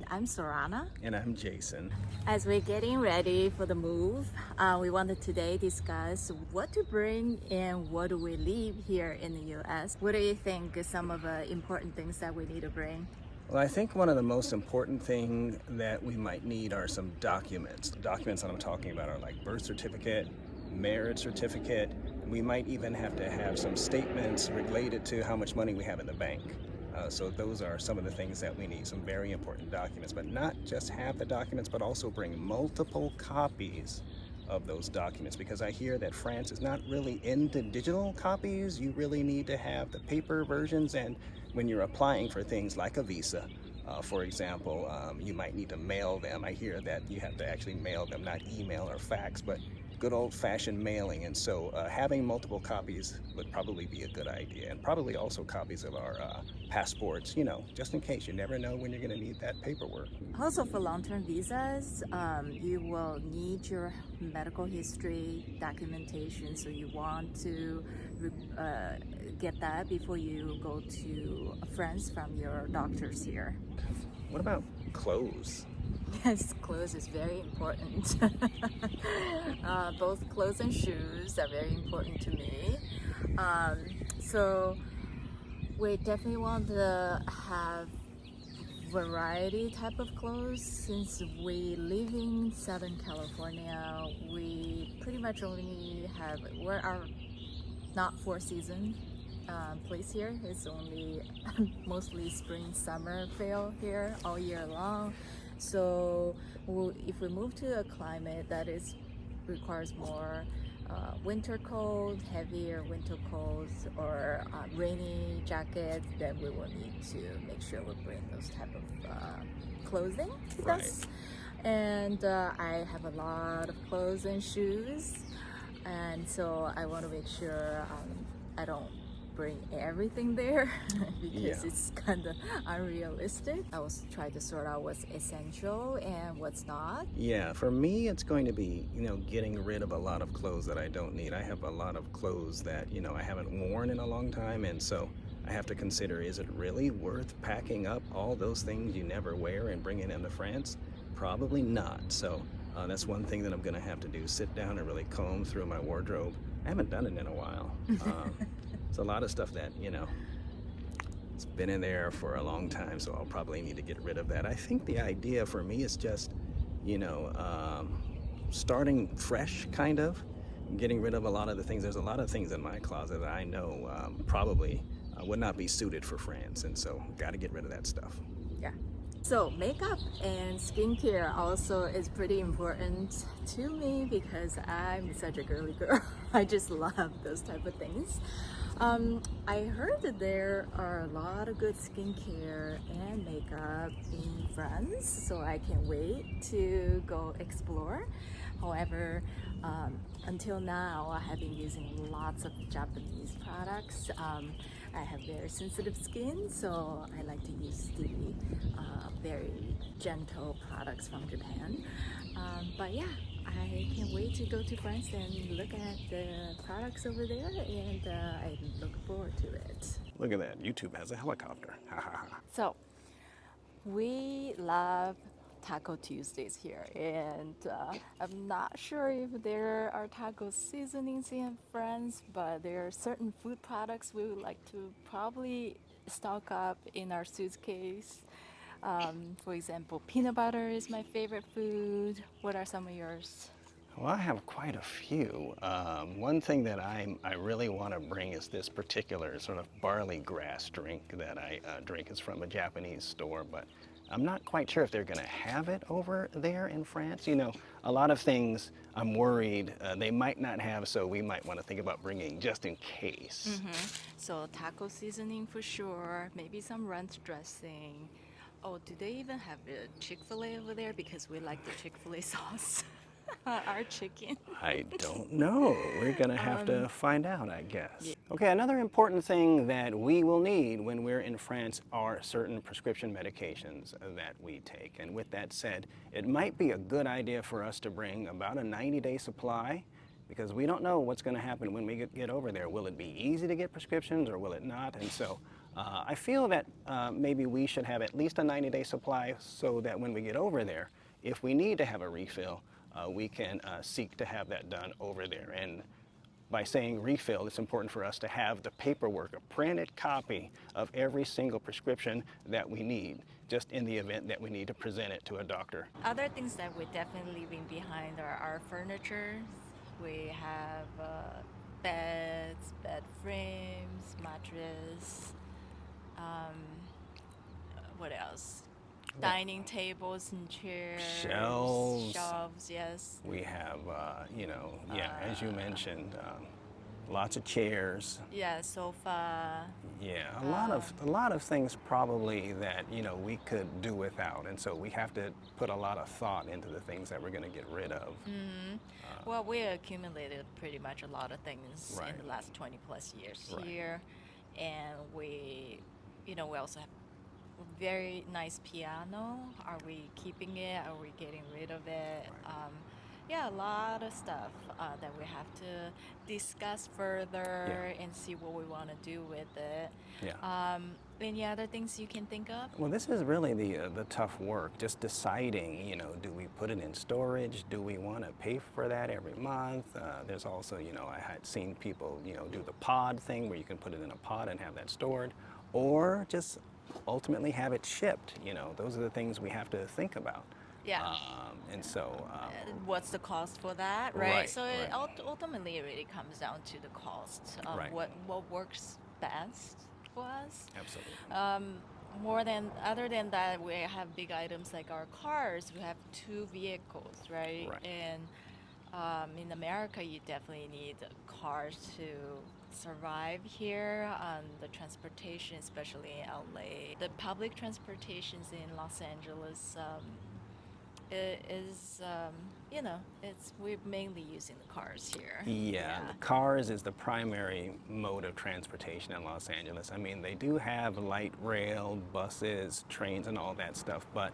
I'm Sorana. And I'm Jason. As we're getting ready for the move, we wanted today discuss what to bring and what do we leave here in the US. What do you think is some of the important things that we need to bring? Well, I think one of the most important thing that we might need are some documents. The documents that I'm talking about are like birth certificate, marriage certificate. We might even have to have some statements related to how much money we have in the bank. So those are some of the things that we need, some very important documents, but not just have the documents, but also bring multiple copies of those documents, because I hear that France is not really into digital copies. You really need to have the paper versions, and when you're applying for things like a visa, for example, you might need to mail them. I hear that you have to actually mail them, not email or fax, but good old-fashioned mailing. And so having multiple copies would probably be a good idea, and probably also copies of our passports, just in case. You never know when you're going to need that paperwork. Also, for long-term visas, you will need your medical history documentation, so you want to get that before you go to France from your doctors here. What about clothes? Yes, clothes is very important. Both clothes and shoes are very important to me. So we definitely want to have variety type of clothes. Since we live in Southern California, we pretty much only have, we're our not four season place here. It's only mostly spring, summer fall here all year long. So if we move to a climate that requires more winter coat, heavier winter coats, or rainy jackets, then we will need to make sure we bring those type of clothing with us. And I have a lot of clothes and shoes, and so I want to make sure I don't bring everything there because it's kind of unrealistic. I was trying to sort out what's essential and what's not. Yeah, for me, it's going to be, getting rid of a lot of clothes that I don't need. I have a lot of clothes that, I haven't worn in a long time, and so I have to consider, is it really worth packing up all those things you never wear and bringing them to France? Probably not. So that's one thing that I'm going to have to do, sit down and really comb through my wardrobe. I haven't done it in a while. It's a lot of stuff that, it's been in there for a long time, so I'll probably need to get rid of that. I think the idea for me is just, starting fresh, kind of, getting rid of a lot of the things. There's a lot of things in my closet that I know probably would not be suited for France, and so got to get rid of that stuff. Yeah. So makeup and skincare also is pretty important to me because I'm such a girly girl. I just love those type of things. I heard that there are a lot of good skincare and makeup in France, so I can't wait to go explore. However, until now, I have been using lots of Japanese products. I have very sensitive skin, so I like to use the very gentle products from Japan. But yeah, I can't wait to go to France and look at the products over there, and I look forward to it. Look at that, YouTube has a helicopter. Ha ha ha. So, we love Taco Tuesdays here, and I'm not sure if there are taco seasonings in France, but there are certain food products we would like to probably stock up in our suitcase. For example, peanut butter is my favorite food. What are some of yours? Well, I have quite a few. One thing that I really want to bring is this particular sort of barley grass drink that I drink. It's from a Japanese store, but I'm not quite sure if they're going to have it over there in France. A lot of things I'm worried they might not have, so we might want to think about bringing just in case. So taco seasoning for sure, maybe some ranch dressing. Oh, do they even have a Chick-fil-A over there? Because we like the Chick-fil-A sauce. Our chicken. I don't know. We're going to have to find out, I guess. Okay, another important thing that we will need when we're in France are certain prescription medications that we take. And with that said, it might be a good idea for us to bring about a 90-day supply, because we don't know what's going to happen when we get over there. Will it be easy to get prescriptions or will it not? And so I feel that maybe we should have at least a 90-day supply so that when we get over there, if we need to have a refill, we can seek to have that done over there. And by saying refill, it's important for us to have the paperwork, a printed copy of every single prescription that we need, just in the event that we need to present it to a doctor. Other things that we're definitely leaving behind are our furniture. We have beds, bed frames, mattress. Um, what else? Dining tables and chairs. Shelves. Yes. We have, as you mentioned, lots of chairs. Yeah, sofa. Yeah, a lot of things probably that we could do without, and so we have to put a lot of thought into the things that we're going to get rid of. Well, we accumulated pretty much a lot of things Right. in the last 20 plus years Right. here, and we also have a very nice piano. Are we keeping it? Are we getting rid of it? Right. Yeah, a lot of stuff that we have to discuss further and see what we want to do with it. Yeah. Any other things you can think of? Well, this is really the tough work, just deciding, do we put it in storage? Do we want to pay for that every month? There's also, I had seen people, do the pod thing where you can put it in a pod and have that stored, or just ultimately have it shipped. Those are the things we have to think about. Yeah. And so, What's the cost for that, right? Right, So right. ultimately, it really comes down to the cost of Right. what works best for us. absolutely. Other than that, we have big items like our cars. We have two vehicles, right? Right. And in America, you definitely need cars to survive here. The transportation, especially in LA, the public transportations in Los Angeles. We're mainly using the cars here. Yeah, the cars is the primary mode of transportation in Los Angeles. I mean, they do have light rail, buses, trains, and all that stuff, but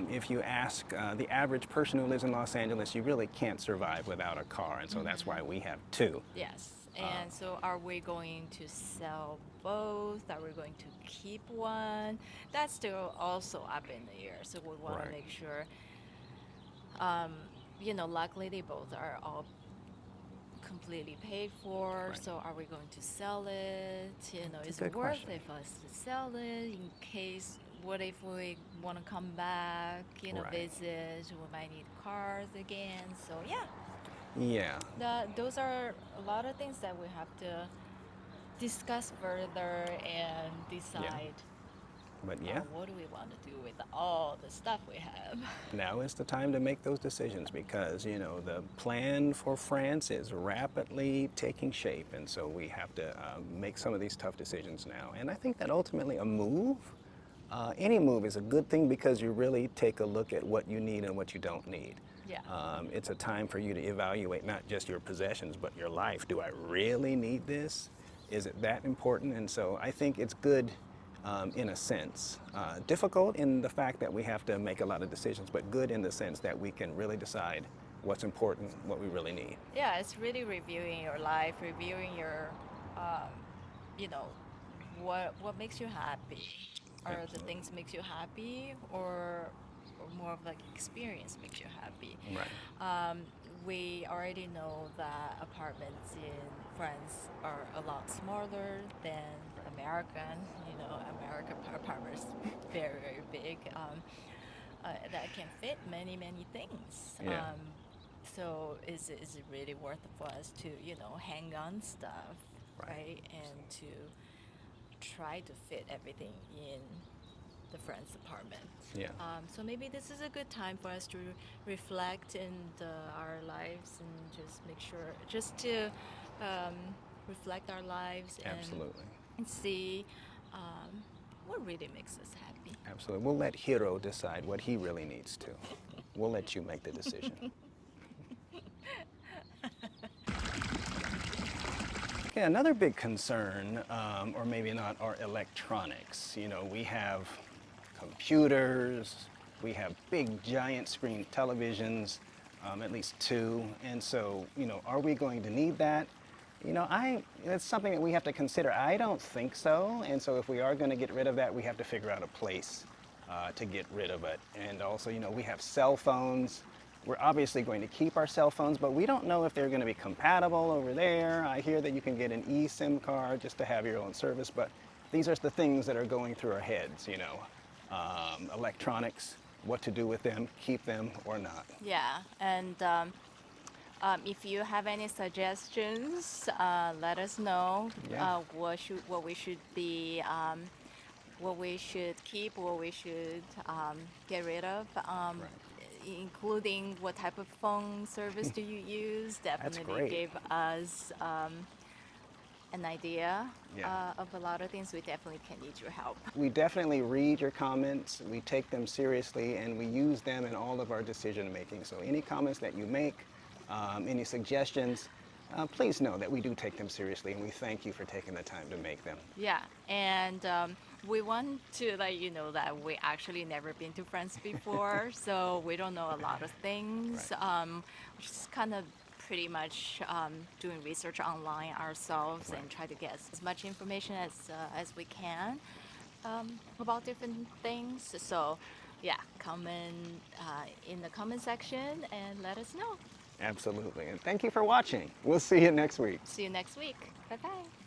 if you ask the average person who lives in Los Angeles, you really can't survive without a car, and so that's why we have two. Yes. And so are we going to sell both? Are we going to keep one? That's still also up in the air. So we want Right. to make sure, luckily they both are all completely paid for. Right. So are we going to sell it? Is good it worth question. it for us to sell it in case, what if we want to come back, Right. visit, we might need cars again. So yeah. Yeah, Those are a lot of things that we have to discuss further and decide but yeah, what do we want to do with all the stuff we have. now is the time to make those decisions because, the plan for France is rapidly taking shape, and so we have to make some of these tough decisions now. And I think that ultimately any move is a good thing because you really take a look at what you need and what you don't need. Yeah. It's a time for you to evaluate not just your possessions, but your life. Do I really need this? Is it that important? And so I think it's good in a sense. Difficult in the fact that we have to make a lot of decisions, but good in the sense that we can really decide what's important, what we really need. Yeah, it's really reviewing your life, reviewing your, what makes you happy. Or the Absolutely. things makes you happy, or more of like experience makes you happy. Right. We already know that apartments in France are a lot smaller than American. American apartments very, very big that can fit many, many things. Yeah. So is it really worth it for us to hang on stuff, right? And to try to fit everything in the friend's apartment. Yeah. So maybe this is a good time for us to reflect in our lives and just make sure, just to reflect our lives Absolutely. and see what really makes us happy. Absolutely. We'll let Hiro decide what he really needs to. We'll let you make the decision. Okay, another big concern, or maybe not, are electronics. We have computers, we have big giant screen televisions, at least two. And so, are we going to need that? You know, it's something that we have to consider. I don't think so. And so if we are going to get rid of that, we have to figure out a place to get rid of it. And also, you know, we have cell phones. We're obviously going to keep our cell phones, but we don't know if they're going to be compatible over there. I hear that you can get an eSIM card just to have your own service, but these are the things that are going through our heads, you know. Electronics, what to do with them, keep them or not. Yeah, and if you have any suggestions, let us know. Yeah. What we should be, what we should keep, what we should get rid of, Right. including what type of phone service do you use. That's Definitely great. give us an idea Yeah. of a lot of things. We definitely can use your help. We definitely read your comments, we take them seriously, and we use them in all of our decision making. So any comments that you make, any suggestions, please know that we do take them seriously, and we thank you for taking the time to make them. Yeah, and we want to let you know that we actually never been to France before, so we don't know a lot of things. Right. We're just kind of pretty much doing research online ourselves and try to get as much information as we can about different things. So, yeah, comment in the comment section and let us know. Absolutely. And thank you for watching. We'll see you next week. See you next week. Bye bye.